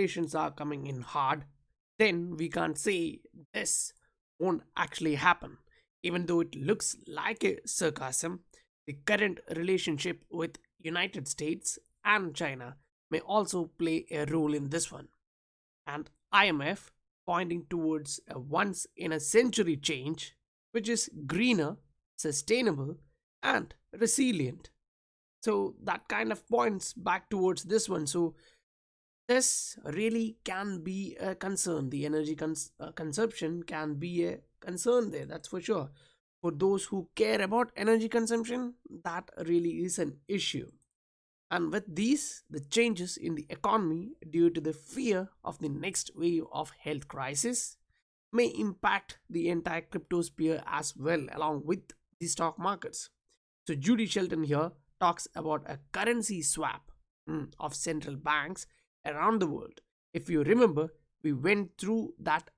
regulations are coming in hard, then we can't say this won't actually happen. Even though it looks like a sarcasm, the current relationship with United States and China may also play a role in this one. And IMF pointing towards a once in a century change which is greener, sustainable, and resilient. So that kind of points back towards this one. So this really can be a concern. The energy consumption can be a concern there, that's for sure. For those who care about energy consumption, that really is an issue. And with these, the changes in the economy due to the fear of the next wave of health crisis may impact the entire crypto sphere as well, along with the stock markets. So, Judy Shelton here talks about a currency swap of central banks around the world. If you remember, we went through that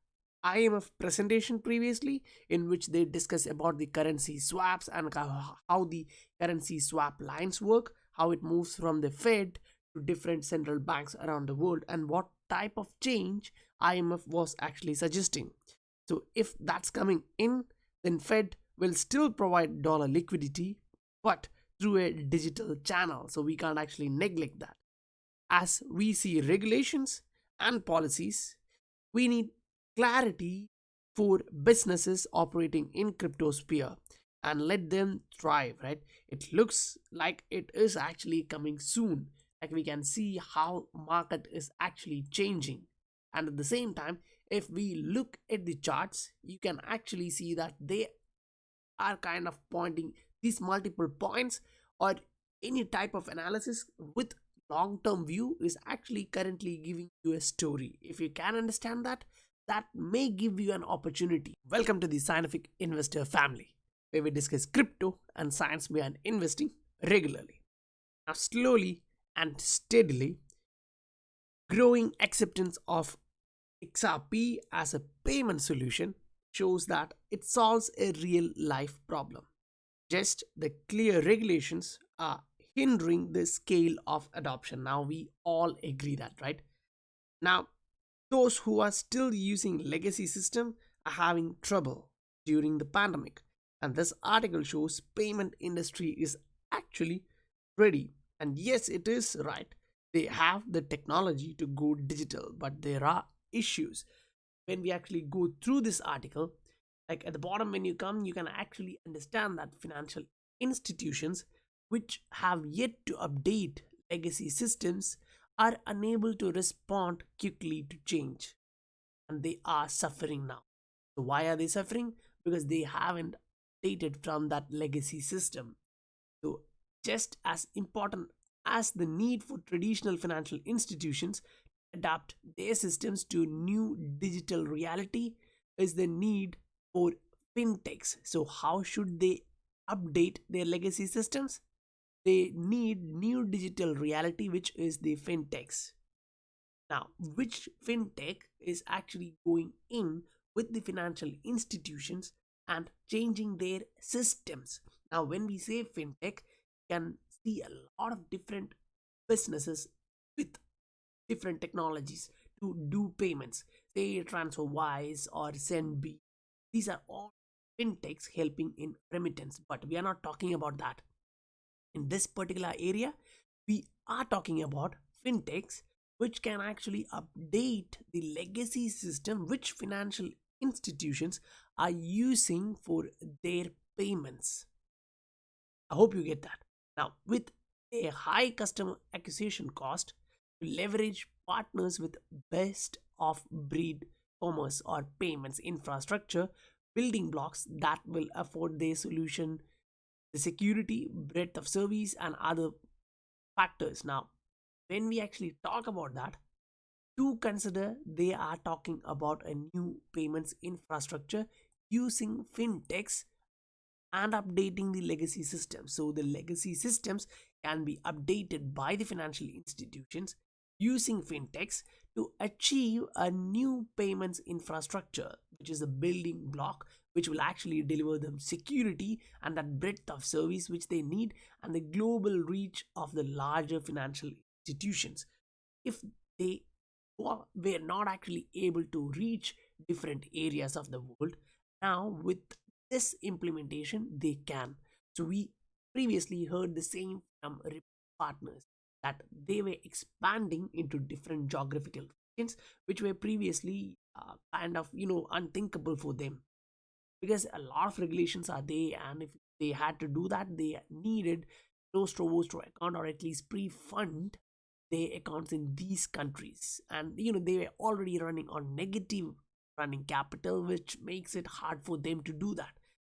IMF presentation previously in which they discuss about the currency swaps and how the currency swap lines work, how it moves from the Fed to different central banks around the world, and what type of change IMF was actually suggesting. So if that's coming in, then Fed will still provide dollar liquidity, but through a digital channel. So we can't actually neglect that. As we see regulations and policies, we need clarity for businesses operating in crypto sphere and let them thrive, right? It looks like it is actually coming soon. Like we can see how market is actually changing. And at the same time, if we look at the charts, you can actually see that they are kind of pointing these multiple points, or any type of analysis with long-term view is actually currently giving you a story. If you can understand that, that may give you an opportunity. Welcome to the Scientific Investor family, where we discuss crypto and science behind investing regularly. Now, slowly and steadily, growing acceptance of XRP as a payment solution shows that it solves a real life problem. Just the clear regulations are hindering the scale of adoption. Now, we all agree that, right? Now, those who are still using legacy system are having trouble during the pandemic, and this article shows payment industry is actually ready. And yes, it is right, they have the technology to go digital, but there are issues. When we actually go through this article, like at the bottom when you come, you can actually understand that financial institutions which have yet to update legacy systems are unable to respond quickly to change, and they are suffering now. So why are they suffering? Because they haven't updated from that legacy system. So just as important as the need for traditional financial institutions to adapt their systems to new digital reality is the need for fintechs. So how should they update their legacy systems? They need new digital reality, which is the fintechs. Now, which fintech is actually going in with the financial institutions and changing their systems? Now, when we say fintech, you can see a lot of different businesses with different technologies to do payments, say TransferWise or SendB. These are all fintechs helping in remittance, but we are not talking about that. In this particular area, we are talking about fintechs which can actually update the legacy system which financial institutions are using for their payments. I hope you get that. Now, with a high customer acquisition cost, to leverage partners with best of breed commerce or payments infrastructure building blocks that will afford their solution the security, breadth of service, and other factors. Now, when we actually talk about that, to consider they are talking about a new payments infrastructure using fintechs and updating the legacy systems. So the legacy systems can be updated by the financial institutions using fintechs to achieve a new payments infrastructure, which is a building block which will actually deliver them security and that breadth of service which they need and the global reach of the larger financial institutions. If they were not actually able to reach different areas of the world. Now with this implementation they can. So we previously heard the same from partners, that they were expanding into different geographical regions which were previously kind of unthinkable for them, because a lot of regulations are there, and if they had to do that they needed close to account, or at least pre-fund their accounts in these countries. And they were already running on negative running capital, which makes it hard for them to do that.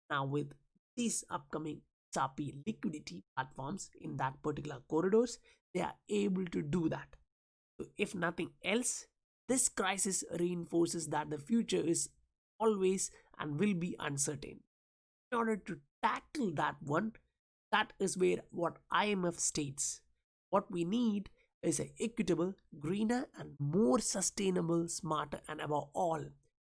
Now with these upcoming XRP liquidity platforms in that particular corridors, they are able to do that. So if nothing else, this crisis reinforces that the future is always and will be uncertain. In order to tackle that one, that is where what IMF states. What we need is an equitable, greener, and more sustainable, smarter, and above all,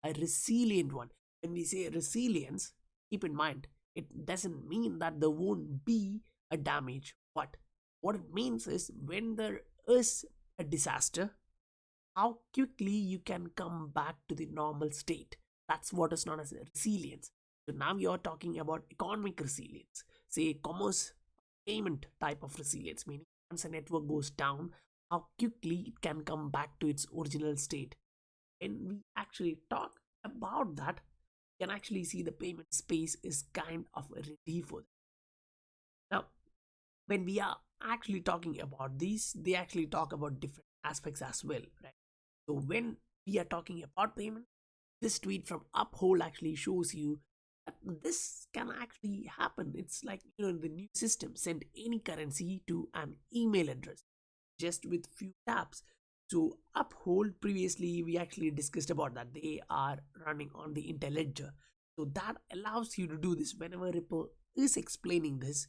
a resilient one. When we say resilience, keep in mind, it doesn't mean that there won't be a damage, but what it means is when there is a disaster, how quickly you can come back to the normal state. That's what is known as resilience. So now you're talking about economic resilience, say commerce payment type of resilience, meaning once a network goes down, how quickly it can come back to its original state. When we actually talk about that, you can actually see the payment space is kind of a relief for them. Now, when we are actually talking about these, they actually talk about different aspects as well, right? So when we are talking about payment, this tweet from Uphold actually shows you that this can actually happen. It's like the new system send any currency to an email address just with few taps. So Uphold, previously we actually discussed about that, they are running on the Interledger, so that allows you to do this. Whenever Ripple is explaining this,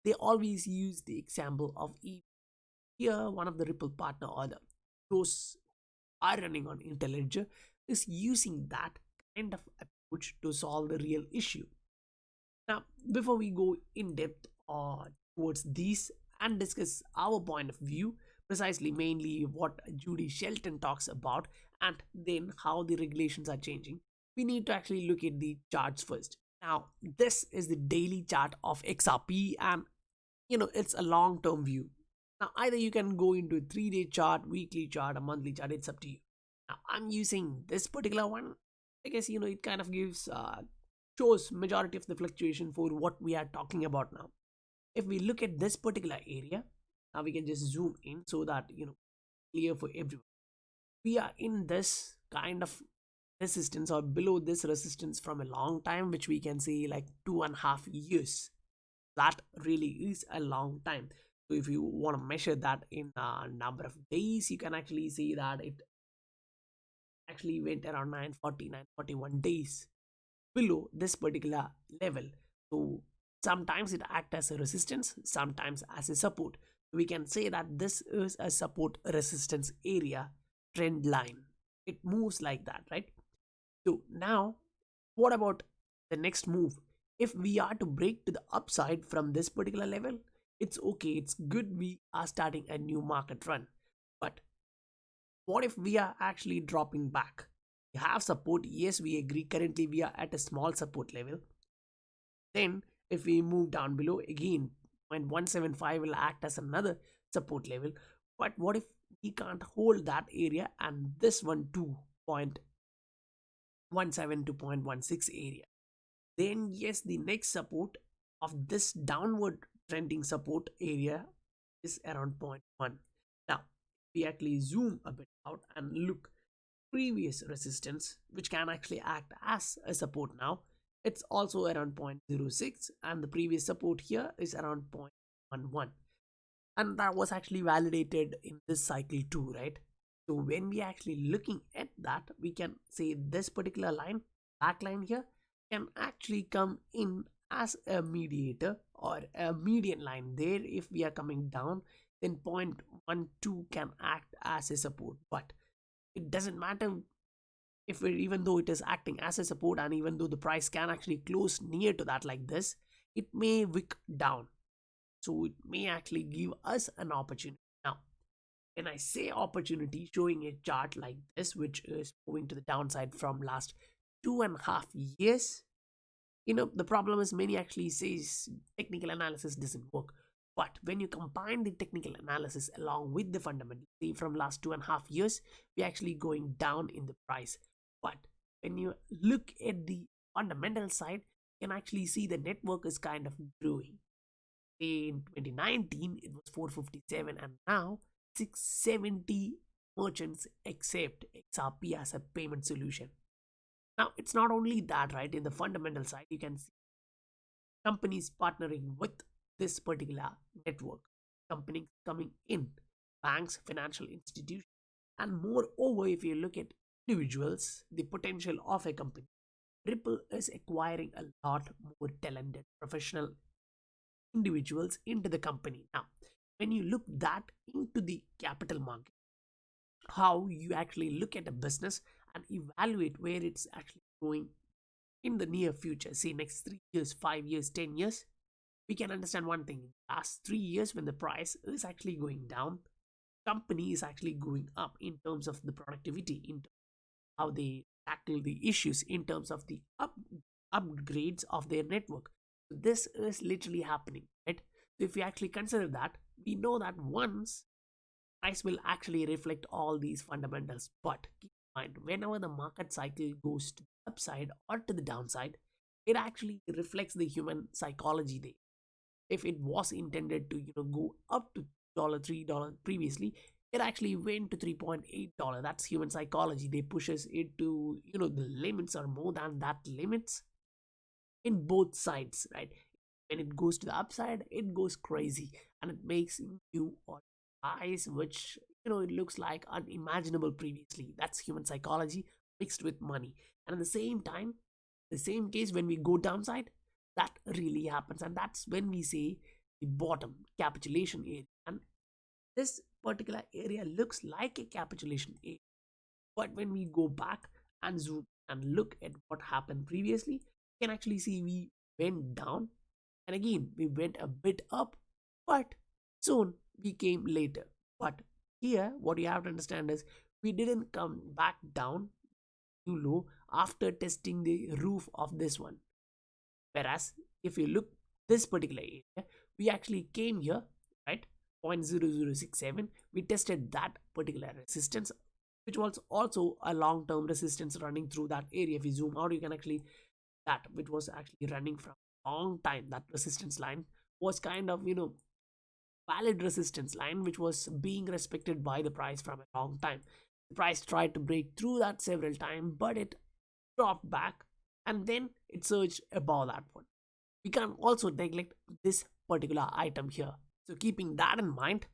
they always use the example of here one of the Ripple partner or those are running on Interledger is using that kind of approach to solve the real issue. Now, before we go in depth towards these and discuss our point of view, precisely mainly what Judy Shelton talks about, and then how the regulations are changing, we need to actually look at the charts first. Now, this is the daily chart of XRP, and it's a long term view. Now, either you can go into a 3-day chart, weekly chart, a monthly chart, it's up to you. Now, I'm using this particular one. I guess it kind of gives shows majority of the fluctuation for what we are talking about now. If we look at this particular area, now we can just zoom in so that clear for everyone. We are in this kind of resistance or below this resistance from a long time, which we can say like 2.5 years. That really is a long time. So if you want to measure that in a number of days, you can actually see that it actually went around 941 days below this particular level. So sometimes it acts as a resistance, sometimes as a support. We can say that this is a support resistance area trend line. It moves like that, right? So now what about the next move? If we are to break to the upside from this particular level, it's okay, it's good, we are starting a new market run. But what if we are actually dropping back? We have support, yes, we agree, currently we are at a small support level. Then if we move down below again, 0.175 will act as another support level. But what if we can't hold that area and this one too, 0.17 to 0.16 area? Then yes, the next support of this downward trending support area is around 0.1. Now we actually zoom a bit out and look previous resistance, which can actually act as a support now, it's also around 0.06, and the previous support here is around 0.11, and that was actually validated in this cycle too, right? So when we actually looking at that, we can say this particular line, back line here, can actually come in as a mediator or a median line there. If we are coming down, then 0.12 can act as a support. But it doesn't matter if even though it is acting as a support, and even though the price can actually close near to that like this, it may wick down. So it may actually give us an opportunity. Now When I say opportunity, showing a chart like this, which is moving to the downside from last 2.5 years, the problem is many actually says technical analysis doesn't work. But when you combine the technical analysis along with the fundamental, see from last 2.5 years, we're actually going down in the price. But when you look at the fundamental side, you can actually see the network is kind of growing. In 2019, it was 457, and now 670 merchants accept XRP as a payment solution. Now, it's not only that, right? In the fundamental side, you can see companies partnering with this particular network, companies coming in, banks, financial institutions, and moreover, if you look at individuals, the potential of a company, Ripple is acquiring a lot more talented professional individuals into the company. Now, when you look that into the capital market, how you actually look at a business and evaluate where it's actually going in the near future, say next 3 years, 5 years, 10 years, we can understand one thing. In the last 3 years, when the price is actually going down, company is actually going up in terms of the productivity, in how they tackle the issues, in terms of the upgrades of their network. So this is literally happening, right? So if we actually consider that, we know that once price will actually reflect all these fundamentals. But keep in mind, whenever the market cycle goes to the upside or to the downside, it actually reflects the human psychology there. If it was intended to go up to $3 previously, it actually went to $3.8. That's human psychology. They pushes it to the limits or more than that limits in both sides, right? When it goes to the upside, it goes crazy and it makes new or highs, which it looks like unimaginable previously. That's human psychology mixed with money. And at the same time, the same case when we go downside, that really happens, and that's when we say the bottom capitulation area. And this particular area looks like a capitulation area, but when we go back and zoom and look at what happened previously, you can actually see we went down and again we went a bit up, but soon we came later. But here what you have to understand is we didn't come back down new low after testing the roof of this one. Whereas if you look this particular area, we actually came here, right? 0.0067. We tested that particular resistance, which was also a long-term resistance running through that area. If you zoom out, you can actually that which was actually running from a long time. That resistance line was kind of valid resistance line, which was being respected by the price from a long time. The price tried to break through that several times, but it dropped back and then it surged above that one. We can also neglect this particular item here. So keeping that in mind,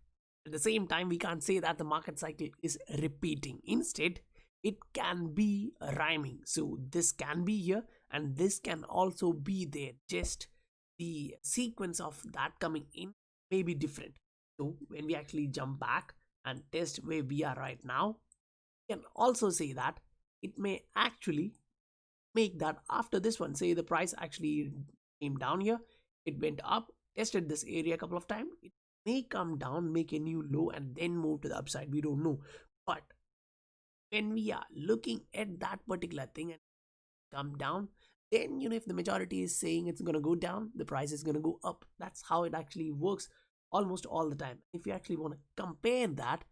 at the same time, we can't say that the market cycle is repeating. Instead, it can be rhyming. So this can be here and this can also be there. Just the sequence of that coming in may be different. So when we actually jump back and test where we are right now, we can also say that it may actually make that after this one, say the price actually came down here, it went up, tested this area a couple of times, it may come down, make a new low and then move to the upside. We don't know. But when we are looking at that particular thing and come down, then if the majority is saying it's going to go down, the price is going to go up. That's how it actually works almost all the time. If you actually want to compare that,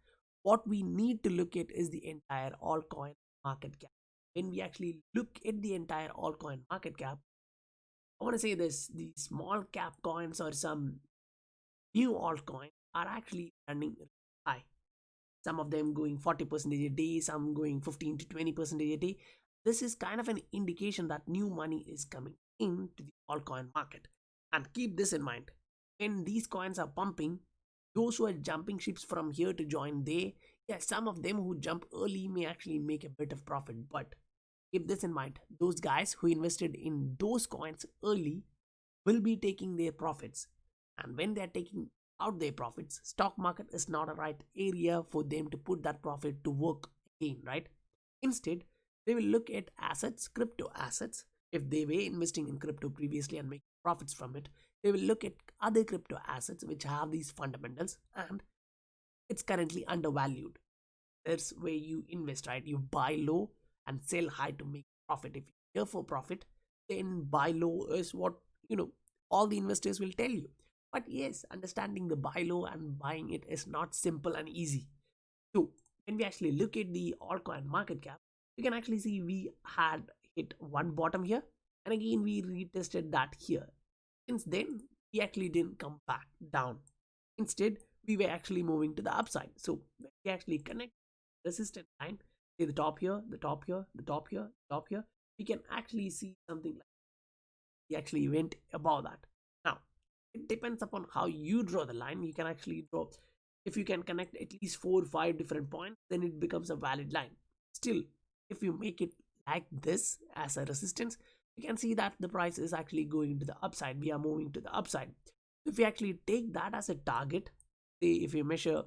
what we need to look at is the entire altcoin market cap. When we actually look at the entire altcoin market cap, I want to say this: the small cap coins or some new altcoin are actually running high. Some of them going 40% a day, some going 15 to 20% a day. This is kind of an indication that new money is coming into the altcoin market. And keep this in mind: when these coins are pumping, those who are jumping ships from here to join there, yeah, some of them who jump early may actually make a bit of profit. But keep this in mind: those guys who invested in those coins early will be taking their profits. And when they're taking out their profits, stock market is not a right area for them to put that profit to work again, right? Instead, they will look at assets, crypto assets. If they were investing in crypto previously and making profits from it, they will look at other crypto assets which have these fundamentals and it's currently undervalued. That's where you invest, right? You buy low and sell high to make profit. If you're here for profit, then buy low is what, you know, all the investors will tell you. But yes, understanding the buy low and buying it is not simple and easy. So when we actually look at the altcoin market cap, you can actually see we had hit one bottom here, and again we retested that here. Since then, we actually didn't come back down. Instead, we were actually moving to the upside. So when we actually connect resistance line, say the top here, the top here, the top here, top here, we can actually see something like we actually went above that. Now, it depends upon how you draw the line. You can actually draw, if you can connect at least 4 or 5 different points, then it becomes a valid line. Still, if you make it like this as a resistance, you can see that the price is actually going to the upside. We are moving to the upside. If we actually take that as a target, say if you measure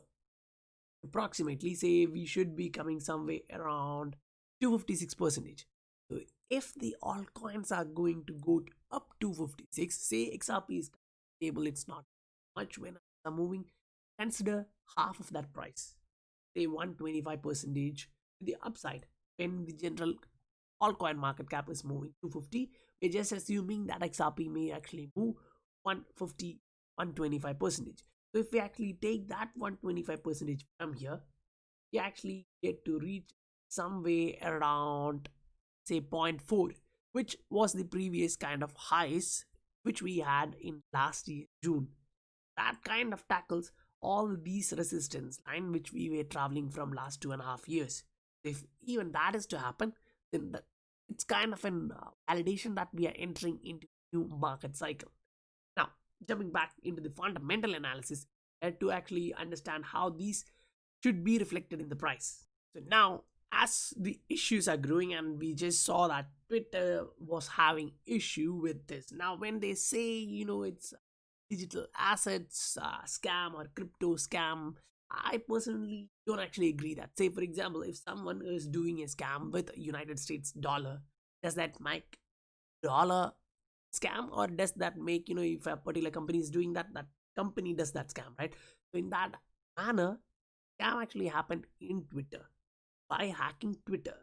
approximately, say we should be coming somewhere around 256%. So if the altcoins are going to go up to 56, say XRP is stable, it's not much when I'm moving, consider half of that price, say 125% to the upside. When the general altcoin market cap is moving 250, we're just assuming that XRP may actually move 150, 125%. So if we actually take that 125% from here, we actually get to reach somewhere around, say, 0.4, which was the previous kind of highs which we had in last year June. That kind of tackles all these resistance line which we were traveling from last 2.5 years. If even that is to happen, then it's kind of an validation that we are entering into a new market cycle. Now, jumping back into the fundamental analysis to actually understand how these should be reflected in the price. So now, as the issues are growing, and we just saw that Twitter was having issue with this. Now, when they say, it's digital assets scam or crypto scam, I personally don't actually agree that. Say, for example, if someone is doing a scam with United States dollar, does that make dollar scam, or does that make, if a particular company is doing that, that company does that scam, right? So in that manner, scam actually happened in Twitter by hacking Twitter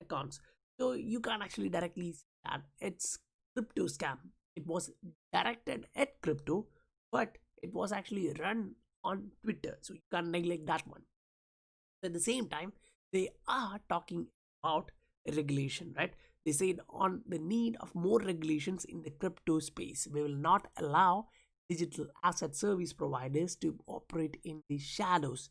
accounts. So you can't actually directly see that it's crypto scam. It was directed at crypto, but it was actually run on Twitter. So you can't neglect that one. At the same time, they are talking about regulation, right? They said on the need of more regulations in the crypto space. We will not allow digital asset service providers to operate in the shadows.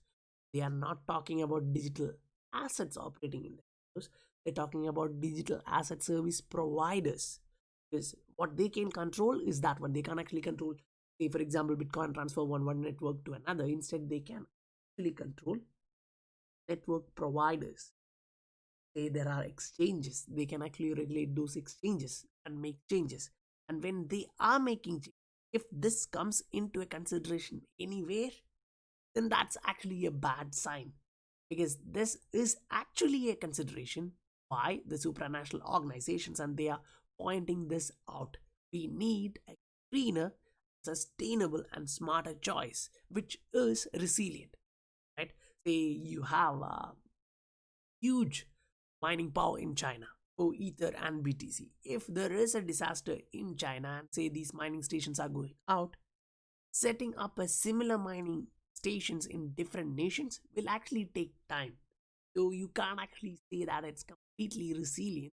They are not talking about digital assets operating in the shadows. They're talking about digital asset service providers. Because what they can control is that one. They can't actually control, say, for example, Bitcoin transfer one network to another. Instead, they can actually control network providers. Say there are exchanges, they can actually regulate those exchanges and make changes. And when they are making changes, if this comes into a consideration anywhere, then that's actually a bad sign, because this is actually a consideration by the supranational organizations, and they are pointing this out. We need a greener, sustainable, and smarter choice which is resilient, right? Say you have a huge mining power in China for Ether and BTC. If there is a disaster in China and say these mining stations are going out, setting up a similar mining stations in different nations will actually take time. So you can't actually say that it's completely resilient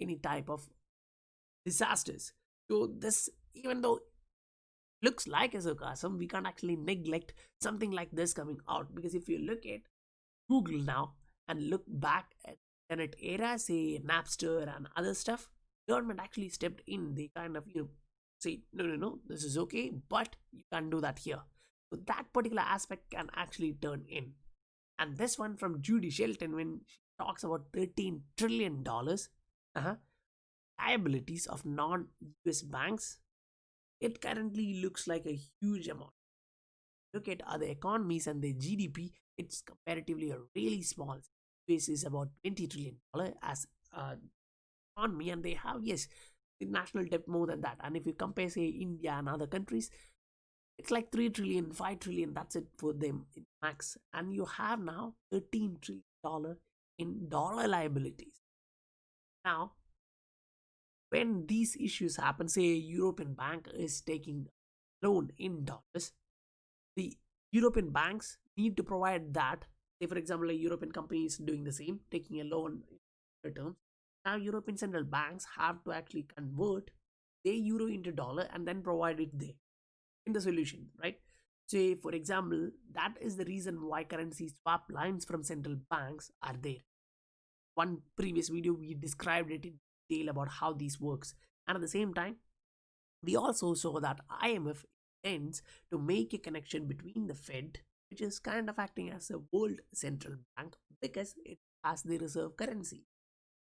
any type of disasters. So this, even though looks like a sarcasm, we can't actually neglect something like this coming out, because if you look at Google now and look back at internet era, say Napster and other stuff, government actually stepped in. They kind of, say, no, this is okay, but you can't do that here. So that particular aspect can actually turn in. And this one from Judy Shelton, when she talks about $13 trillion liabilities of non-US banks, it currently looks like a huge amount. Look at other economies and their GDP, it's comparatively a really small. US is about $20 trillion as economy, and they have, yes, the national debt more than that. And if you compare, say, India and other countries, It's like 3 trillion, 5 trillion, that's it for them in max. And you have now $13 trillion in dollar liabilities. Now, when these issues happen, say a European bank is taking loan in dollars, the European banks need to provide that. Say, for example, a European company is doing the same, taking a loan in terms. Now, European central banks have to actually convert their euro into dollar and then provide it there in the solution, right? Say, for example, that is the reason why currency swap lines from central banks are there. One previous video, we described it in detail about how this works. And at the same time, we also saw that IMF intends to make a connection between the Fed, which is kind of acting as a world central bank because it has the reserve currency.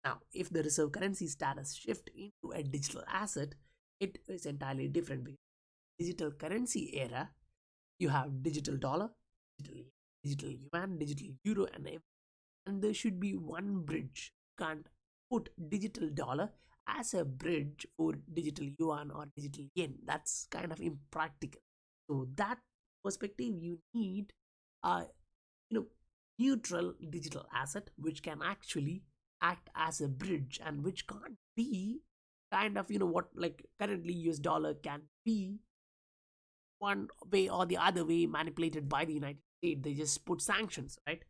Now, if the reserve currency status shift into a digital asset, it is entirely different. Because digital currency era, you have digital dollar, digital yuan, digital euro, and there should be one bridge. You can't put digital dollar as a bridge for digital yuan or digital yen. That's kind of impractical. So that perspective, you need a you know neutral digital asset which can actually act as a bridge and which can't be kind of what like currently US dollar can be one way or the other way manipulated by the United States. They just put sanctions, right?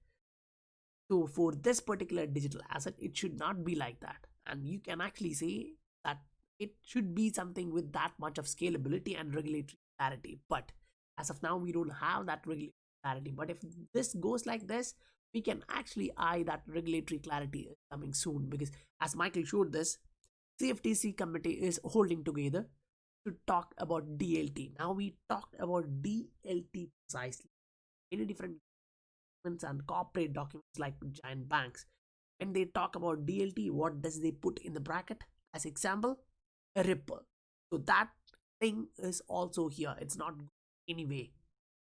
So for this particular digital asset, it should not be like that. And you can actually say that it should be something with that much of scalability and regulatory clarity. But as of now, we don't have that regulatory clarity. But if this goes like this, we can actually eye that regulatory clarity is coming soon. Because as Michael showed this, CFTC committee is holding together to talk about DLT. Now we talked about DLT precisely. Many different and corporate documents like giant banks. When they talk about DLT, what does they put in the bracket? As example, a ripple. So that thing is also here. It's not anyway,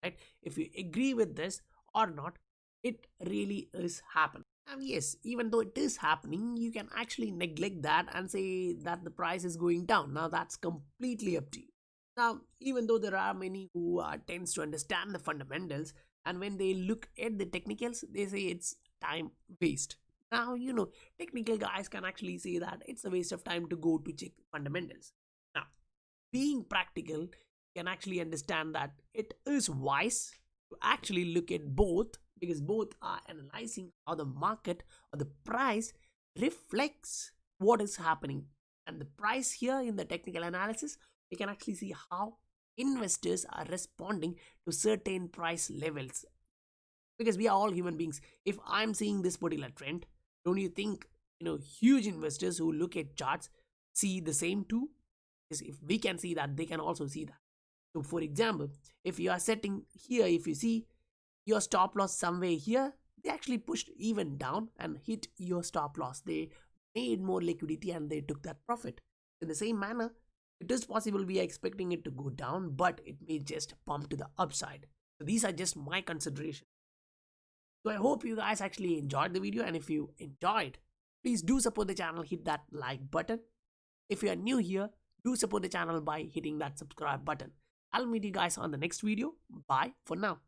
right? If you agree with this or not, it really is happening. And yes, even though it is happening, you can actually neglect that and say that the price is going down. Now that's completely up to you. Now, even though there are many who tends to understand the fundamentals, and when they look at the technicals, they say it's time waste. Now, technical guys can actually say that it's a waste of time to go to check fundamentals. Now, being practical, can actually understand that it is wise to actually look at both, because both are analyzing how the market or the price reflects what is happening. And the price here in the technical analysis, we can actually see how investors are responding to certain price levels, because we are all human beings. If I'm seeing this particular trend, don't you think huge investors who look at charts see the same too? Because if we can see that, they can also see that. So for example, if you are setting here, if you see your stop loss somewhere here, they actually pushed even down and hit your stop loss. They made more liquidity and they took that profit. In the same manner, it is possible we are expecting it to go down, but it may just pump to the upside. So these are just my considerations. So I hope you guys actually enjoyed the video, and if you enjoyed, please do support the channel, hit that like button. If you are new here, do support the channel by hitting that subscribe button. I'll meet you guys on the next video. Bye for now.